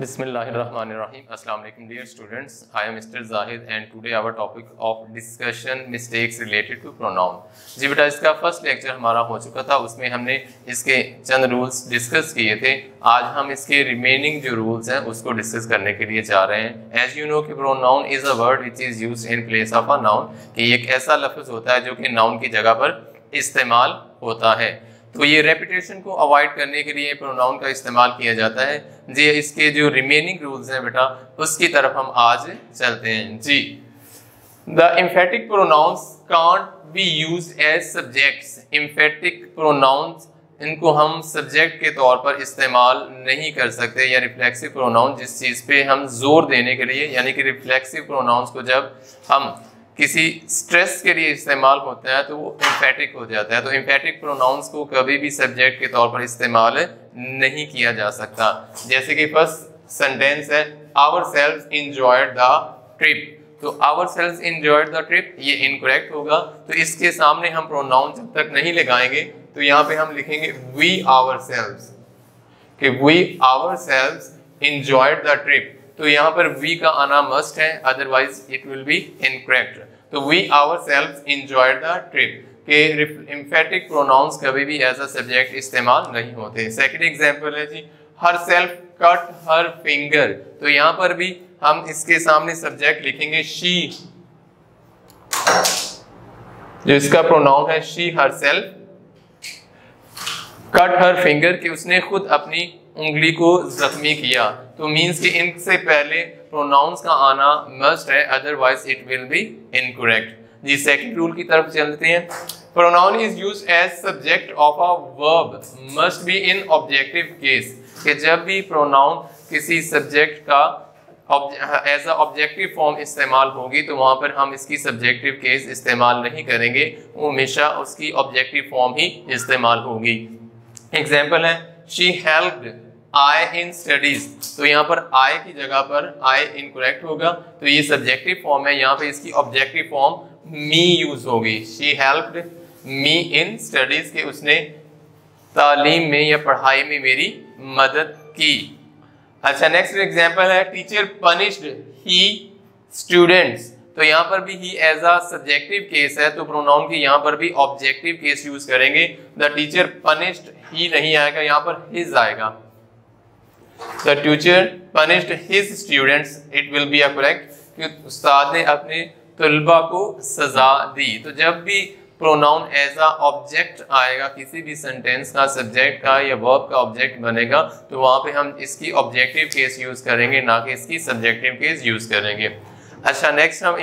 Bismillahirrahmanirrahim. Assalamu alaikum dear students. I am Mr. Zahid and today our topic of discussion mistakes related to pronoun. जी बेटा, इसका first lecture हमारा हो चुका था, उसमें हमने इसके चंद रूल्स डिस्कस किए थे। आज हम इसके रिमेनिंग जो रूल्स हैं उसको डिस्कस करने के लिए जा रहे हैं। एज यू नो कि pronoun is a word which is used in place of a noun, कि एक ऐसा लफ्ज होता है जो कि नाउन की जगह पर इस्तेमाल होता है। तो ये रेपिटेशन को अवॉइड करने के लिए प्रोनाउन का इस्तेमाल किया जाता है जी। इसके जो रिमेनिंग रूल्स हैं बेटा, उसकी तरफ हम आज चलते हैं जी। The emphatic pronouns can't be used as subjects. Emphatic pronouns, इनको हम सब्जेक्ट के तौर पर इस्तेमाल नहीं कर सकते, या रिफ्लेक्सिव प्रोनाउन जिस चीज़ पे हम जोर देने के लिए, यानी कि रिफ्लेक्सिव प्रोनाउंस को जब हम किसी स्ट्रेस के लिए इस्तेमाल होता है तो वो एम्फेटिक हो जाता है। तो एम्फेटिक प्रोनाउंस को कभी भी सब्जेक्ट के तौर पर इस्तेमाल नहीं किया जा सकता। जैसे कि फर्स्ट सेंटेंस है आवरसेल्व्स एंजॉयड द ट्रिप। तो आवरसेल्व्स एंजॉयड द ट्रिप ये इनकरेक्ट होगा। तो इसके सामने हम प्रोनाउन जब तक नहीं लगाएंगे तो यहाँ पे हम लिखेंगे वी आवरसेल्व्स, कि we ourselves enjoyed the trip. तो यहाँ पर वी का आना मस्ट है, otherwise it will be incorrect. तो we ourselves enjoyed the trip के एम्फेटिक प्रोनाउंस कभी भी एज अ सब्जेक्ट इस्तेमाल नहीं होते। सेकंड एग्जांपल है जी हरसेल्फ कट हर फिंगर। तो यहाँ पर भी हम इसके सामने सब्जेक्ट लिखेंगे शी, जो इसका प्रोनाउन है she herself cut her finger, कि उसने खुद अपनी उंगली को जख्मी किया। तो मीन्स कि इनसे पहले प्रोनाउंस का आना मस्ट है, otherwise it will be incorrect जी। सेकंड रूल की तरफ चलते हैं। Pronoun is used as subject of a verb must be in objective case, कि जब भी प्रोनाउन किसी सब्जेक्ट का एज अ ऑब्जेक्टिव फॉर्म इस्तेमाल होगी तो वहां पर हम इसकी सब्जेक्टिव केस इस्तेमाल नहीं करेंगे, वो हमेशा उसकी ऑब्जेक्टिव फॉर्म ही इस्तेमाल होगी। एग्जाम्पल है she helped I in studies. तो यहाँ पर आई की जगह पर आई इनकरेक्ट होगा, तो ये सब्जेक्टिव फॉर्म है, यहाँ पे इसकी ऑब्जेक्टिव फॉर्म मी यूज होगी। She helped me in studies, के उसने तालीम में या पढ़ाई में मेरी मदद की। अच्छा, नेक्स्ट एग्जांपल है टीचर पनिश्ड ही स्टूडेंट्स। तो यहाँ पर भी ही एज अ सब्जेक्टिव केस है, तो प्रोनाउन की यहाँ पर भी ऑब्जेक्टिव केस यूज करेंगे। द टीचर पनिश्ड ही नहीं आएगा, यहाँ पर हिज आएगा। The teacher punished his students, it will be correct, कि उस्ताद ने अपने तलबा को सजा दी। तो जब भी प्रोनाउन एज अ ऑब्जेक्ट आएगा किसी भी सेंटेंस का, सब्जेक्ट का या वर्ब का ऑब्जेक्ट बनेगा, तो वहां पे हम इसकी ऑब्जेक्टिव केस यूज करेंगे, ना कि इसकी सब्जेक्टिव केस यूज करेंगे। अच्छा, नेक्स्ट हम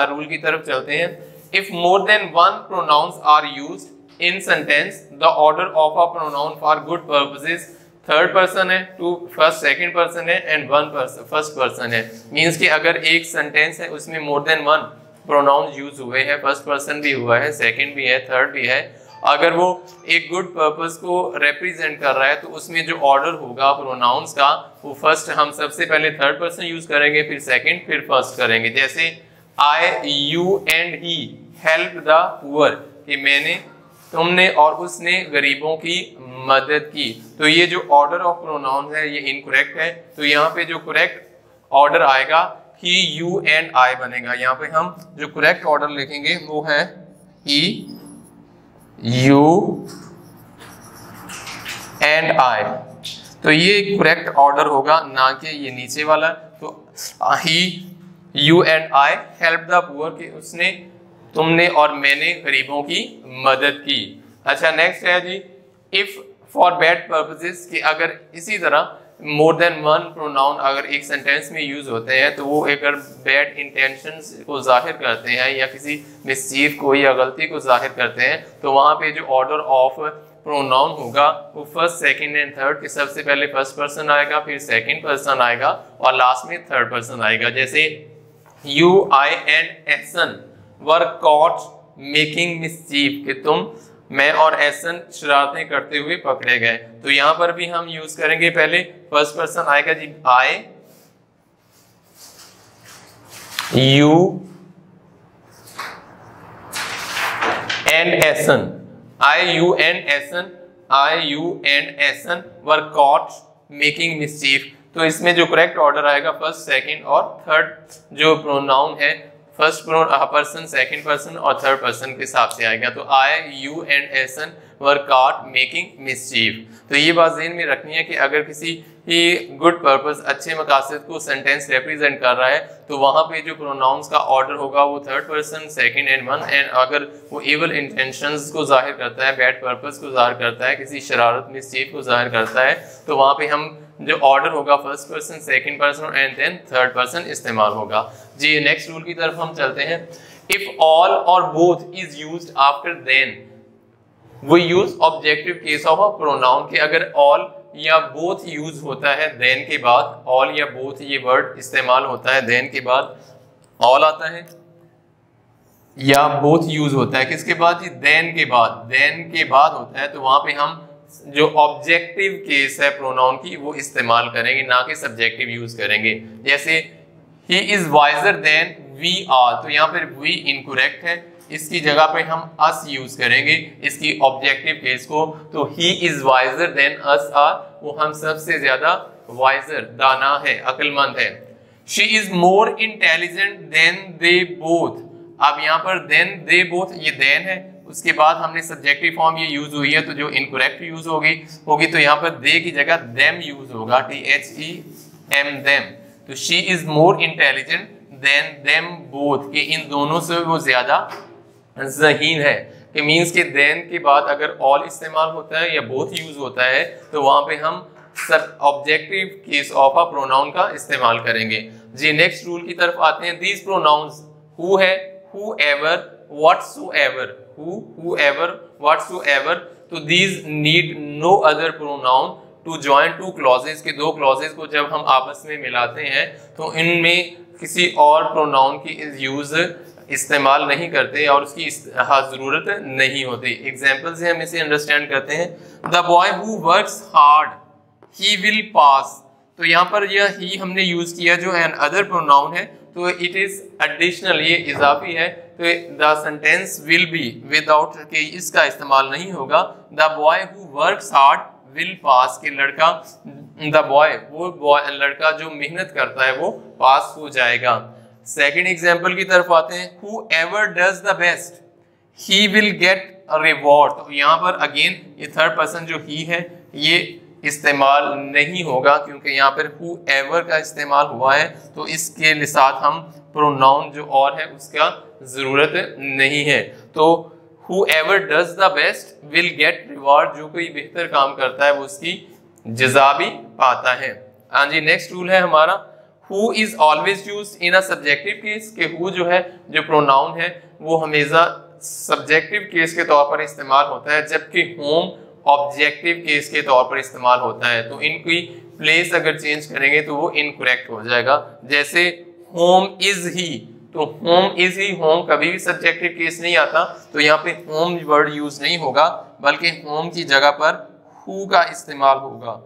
रूल की तरफ चलते हैं। If more than one pronouns are used in sentence, the order of a pronoun for good purposes, third person है, टू फर्स्ट सेकंड पर्सन है and one person first person है। मींस कि अगर एक सेंटेंस है उसमें more than one pronoun use हुए हैं, फर्स्ट पर्सन भी हुआ है, सेकंड भी है, थर्ड भी है, अगर वो एक गुड पर्पस को रिप्रेजेंट कर रहा है तो उसमें जो ऑर्डर होगा प्रोनाउंस का, वो फर्स्ट हम सबसे पहले थर्ड पर्सन यूज करेंगे, फिर सेकंड, फिर फर्स्ट करेंगे। जैसे I you and he help the poor, कि मैंने, तुमने और उसने गरीबों की मदद की। तो ये जो ऑर्डर ऑफ प्रोनाउन है ये इनकरेक्ट है। तो यहाँ पे जो करेक्ट ऑर्डर आएगा ही यू एंड आई बनेगा। यहाँ पे हम जो करेक्ट ऑर्डर लिखेंगे वो है ही यू एंड आई। तो ये करेक्ट ऑर्डर होगा, ना कि ये नीचे वाला। तो he you and I help the poor, कि उसने, तुमने और मैंने गरीबों की मदद की। अच्छा, नेक्स्ट है जी इफ फॉर बैड पर्पसेस, कि अगर इसी तरह मोर देन वन प्रोनाउन अगर एक सेंटेंस में यूज होते हैं तो वो अगर बैड इंटेंशंस को जाहिर करते हैं या किसी मिसचीफ को या गलती को जाहिर करते हैं, तो वहाँ पे जो ऑर्डर ऑफ प्रोनाउन होगा वो फर्स्ट, सेकंड एंड थर्ड, के सबसे पहले फर्स्ट पर्सन आएगा, फिर सेकंड पर्सन आएगा और लास्ट में थर्ड पर्सन आएगा। जैसे you I and Ehsan were caught making mischief, कि तुम, मैं और एहसन शरारतें करते हुए पकड़े गए। तो यहाँ पर भी हम यूज करेंगे, पहले फर्स्ट पर्सन आएगा जी I you and Ehsan, I you and Ehsan, I you and Ehsan were caught making mischief. तो इसमें जो करेक्ट ऑर्डर आएगा फर्स्ट, सेकंड और थर्ड जो प्रोनाउन है, फर्स्ट पर्सन, सेकंड पर्सन और थर्ड पर्सन के हिसाब से आएगा। तो I, you and Ehsan were caught making mischief. तो ये बात ज़हन में रखनी है कि अगर किसी गुड पर्पस, अच्छे मकासद को सेंटेंस रिप्रेजेंट कर रहा है तो वहाँ पे जो प्रोनाउंस का ऑर्डर होगा वो third person, second and one. And अगर वो एवल इंटेंशंस को जाहिर करता है, बैड पर्पस को जाहिर करता है, किसी शरारत मिसचीफ को जाहिर करता है, तो वहाँ पे हम जो ऑर्डर होगा first person, second person and then third person इस्तेमाल होगा। जी नेक्स्ट रूल की तरफ हम चलते हैं। If all or both is used after then, वो use objective case of a pronoun के अगर ऑल या बोथ यूज होता है देन के बाद, ऑल या बोथ ये वर्ड इस्तेमाल होता है देन के बाद, ऑल आता है या बोथ यूज होता है किसके बाद, देन के बाद, देन के बाद होता है, तो वहां पे हम जो ऑब्जेक्टिव केस है प्रोनाउन की वो इस्तेमाल करेंगे, ना कि सब्जेक्टिव यूज करेंगे। जैसे he is wiser than we are, तो यहाँ पर वी इनकरेक्ट है, इसकी जगह पे हम अस यूज करेंगे इसकी ऑब्जेक्टिव केस को। तो he is wiser than us are, वो हम सबसे ज्यादा वाइजर, दाना है, अक्लमंद है। She is more intelligent than they both, अब यहाँ पर देन दे बोथ ये देन है, उसके बाद हमने सब्जेक्टिव फॉर्म ये यूज हुई है, तो जो इनकरेक्ट यूज होगी तो यहाँ पर दे की जगह देम यूज होगा, THEM देम। तो she is more intelligent then them both, कि इन दोनों से वो ज्यादा ज़हीन है, कि मीन्स के देन के बाद अगर ऑल इस्तेमाल होता है या बोथ यूज होता है तो वहां पे हम सब objective case of a pronoun का इस्तेमाल करेंगे। जी नेक्स्ट रूल की तरफ आते हैं। दीज प्रोनाउंस हु है, whoever, whatsoever, whoever, whatsoever, तो these need no other pronoun to join two clauses, के दो क्लॉजेज को जब हम आपस में मिलाते हैं तो इनमें किसी और प्रोनाउन की यूज इस्तेमाल नहीं करते और उसकी ज़रूरत नहीं होती। एग्जाम्पल से हम इसे अंडरस्टैंड करते हैं। The boy who works hard he will pass, तो यहाँ पर यह ही हमने यूज किया जो एन अदर प्रोनाउन है, तो इट इज एडिशनल, ये इजाफी है, तो the sentence will be without के इसका इस्तेमाल नहीं होगा। The boy who works hard will pass, के लड़का, द बॉय वो लड़का जो मेहनत करता है वो पास हो जाएगा। सेकेंड एग्जाम्पल की तरफ आते हैं। Whoever does the best he will get a reward, तो यहाँ पर अगेन ये थर्ड पर्सन जो ही है ये इस्तेमाल नहीं होगा क्योंकि यहाँ पर whoever का इस्तेमाल हुआ है, तो इसके साथ हम प्रोनाउन जो और है उसका जरूरत नहीं है। तो whoever does the best will get reward, जो कोई बेहतर काम करता है वो उसकी जज़ा भी पाता है। हाँ जी नेक्स्ट रूल है हमारा। Who is always used in a subjective case, के who जो है जो प्रोनाउन है वो हमेशा सब्जेक्टिव केस के तौर पर इस्तेमाल होता है, जबकि whom ऑब्जेक्टिव केस के तौर पर इस्तेमाल होता है। तो इनकी प्लेस अगर चेंज करेंगे तो वो इनकरेक्ट हो जाएगा। जैसे whom is he, तो whom is he, whom कभी भी सब्जेक्टिव केस नहीं आता, तो यहाँ पे whom वर्ड यूज नहीं होगा बल्कि whom की जगह पर who का इस्तेमाल होगा।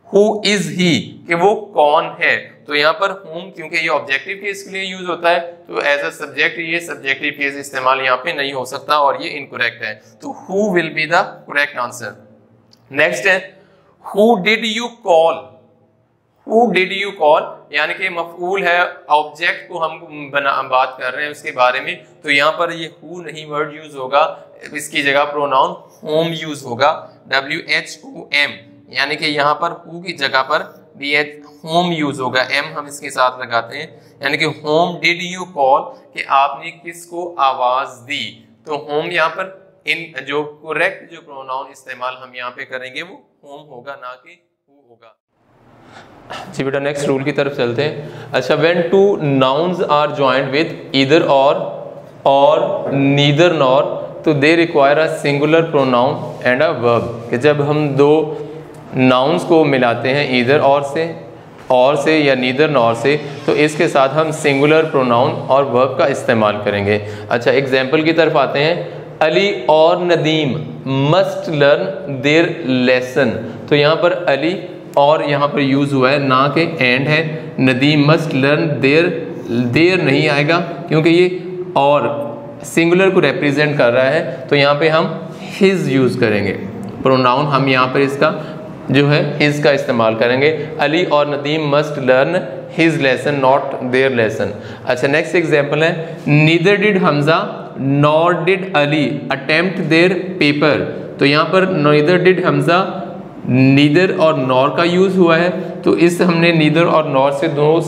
Who is he, कि वो कौन है, तो यहाँ पर whom क्योंकि ये ऑब्जेक्टिव केस के लिए यूज होता है तो एज अ सब्जेक्ट ये सब्जेक्टिव केस इस्तेमाल यहाँ पे नहीं हो सकता और ये इनकरेक्ट है। तो who will be the correct answer। Next है who did you call, who did you call यानी कि मफऊल है, ऑब्जेक्ट को हम बात कर रहे हैं उसके बारे में, तो यहाँ पर ये who नहीं वर्ड यूज होगा, इसकी जगह प्रोनाउन whom यूज होगा, WHOM, यानी कि यहाँ पर who की जगह पर whom यूज होगा, m हम इसके साथ लगाते हैं, यानी कि whom did you call, कि आपने किसको आवाज दी। तो whom यहाँ पर इन जो करेक्ट जो प्रोनाउन इस्तेमाल हम यहाँ पे करेंगे वो whom होगा, ना कि who होगा। जी बेटा नेक्स्ट रूल की तरफ चलते हैं। अच्छा, when two nouns are joined with either और नीदर नॉर, तो they require a singular pronoun and a verb, कि जब हम दो नाउन्स को मिलाते हैं ईदर और से या नीदर नॉर से, तो इसके साथ हम सिंगुलर प्रोनाउन और वर्ब का इस्तेमाल करेंगे। अच्छा एग्जाम्पल की तरफ आते हैं। अली और Nadeem must learn their lesson, तो यहाँ पर अली और यहाँ पर यूज़ हुआ है, ना के एंड है। नदीम मस्ट लर्न देयर नहीं आएगा क्योंकि ये और सिंगुलर को रिप्रेजेंट कर रहा है, तो यहाँ पे हम हिज यूज़ करेंगे। प्रोनाउन हम यहाँ पर इसका जो है हिज का इस्तेमाल करेंगे। अली और Nadeem must learn his lesson not their lesson. अच्छा, नेक्स्ट एग्जांपल है neither did Hamza nor did Ali attempt their paper. तो यहाँ पर नीदर डिड हमजा, नीदर और नॉर का यूज़ हुआ है, तो इस हमने नीदर और नॉर से दो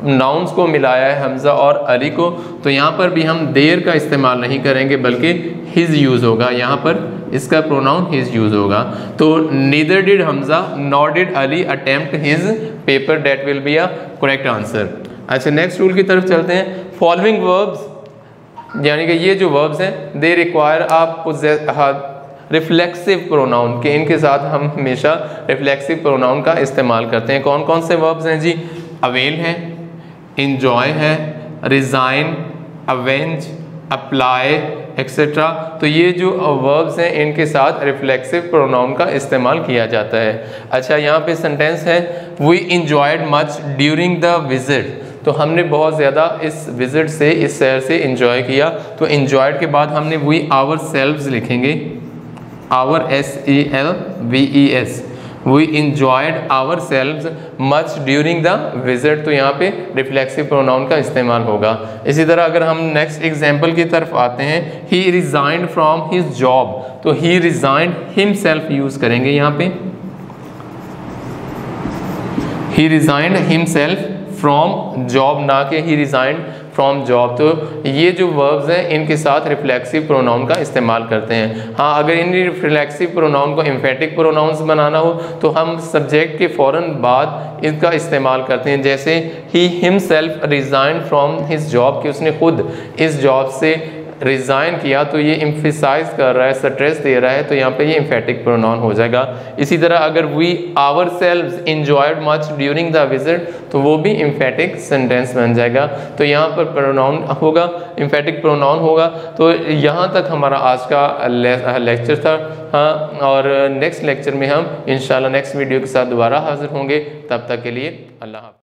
नाउन्स को मिलाया है, हमजा और अली को। तो यहाँ पर भी हम देयर का इस्तेमाल नहीं करेंगे बल्कि हिज यूज़ होगा, यहाँ पर इसका प्रोनाउन हिज यूज़ होगा। तो neither did Hamza nor did Ali attempt his paper, that will be a correct answer. अच्छा, नेक्स्ट रूल की तरफ चलते हैं। फॉलोइंग वर्ब्स, यानी कि ये जो वर्ब्स हैं दे रिक्वायर आप रिफ्लेक्सिव प्रोनाउन के, इनके साथ हम हमेशा रिफ्लेक्सिव प्रोनाउन का इस्तेमाल करते हैं। कौन कौन से वर्ब्स हैं जी? अवेल है, इंजॉय है, रिज़ाइन, अवेंज, अप्लाई एक्सेट्रा। तो ये जो वर्ब्स हैं इनके साथ रिफ्लेक्सिव प्रोनाउन का इस्तेमाल किया जाता है। अच्छा, यहाँ पे सेंटेंस है we enjoyed much during the visit. तो हमने बहुत ज़्यादा इस विजिट से, इस सैर से इंजॉय किया। तो इंजॉयड के बाद हमने वी आवर सेल्व्स लिखेंगे, our SELVES, we enjoyed ourselves much during the visit. तो यहाँ पे रिफ्लेक्सिव प्रोनाउन का इस्तेमाल होगा। इसी तरह अगर हम नेक्स्ट एग्जाम्पल की तरफ आते हैं, ही रिजाइंड फ्रॉम हिज जॉब। तो ही रिजाइंड हिमसेल्फ यूज़ करेंगे यहाँ पे, ही रिजाइंड हिमसेल्फ फ्रॉम जॉब, ना कि ही रिजाइंड फ्रॉम जॉब। तो ये जो वर्ब्स हैं इनके साथ रिफ्लेक्सिव प्रोनाउन का इस्तेमाल करते हैं। हाँ, अगर इन रिफ्लेक्सिव प्रोनाउन को एम्फेटिक प्रोनाउंस बनाना हो तो हम सब्जेक्ट के फ़ौरन बाद इनका इस्तेमाल करते हैं। जैसे he himself resigned from his job, कि उसने खुद इस जॉब से रिज़ाइन किया, तो ये एम्फेसाइज कर रहा है, स्ट्रेस दे रहा है, तो यहाँ पे ये एम्फेटिक प्रोनाउन हो जाएगा। इसी तरह अगर we ourselves enjoyed much during the visit, तो वो भी एम्फेटिक सेंटेंस बन जाएगा। तो यहाँ पर प्रोनाउन होगा, एम्फेटिक प्रोनाउन होगा। तो यहाँ तक हमारा आज का लेक्चर था। हाँ, और नेक्स्ट लेक्चर में हम इंशाल्लाह नेक्स्ट वीडियो के साथ दोबारा हाजिर होंगे। तब तक के लिए अल्लाह हाफ़िज़।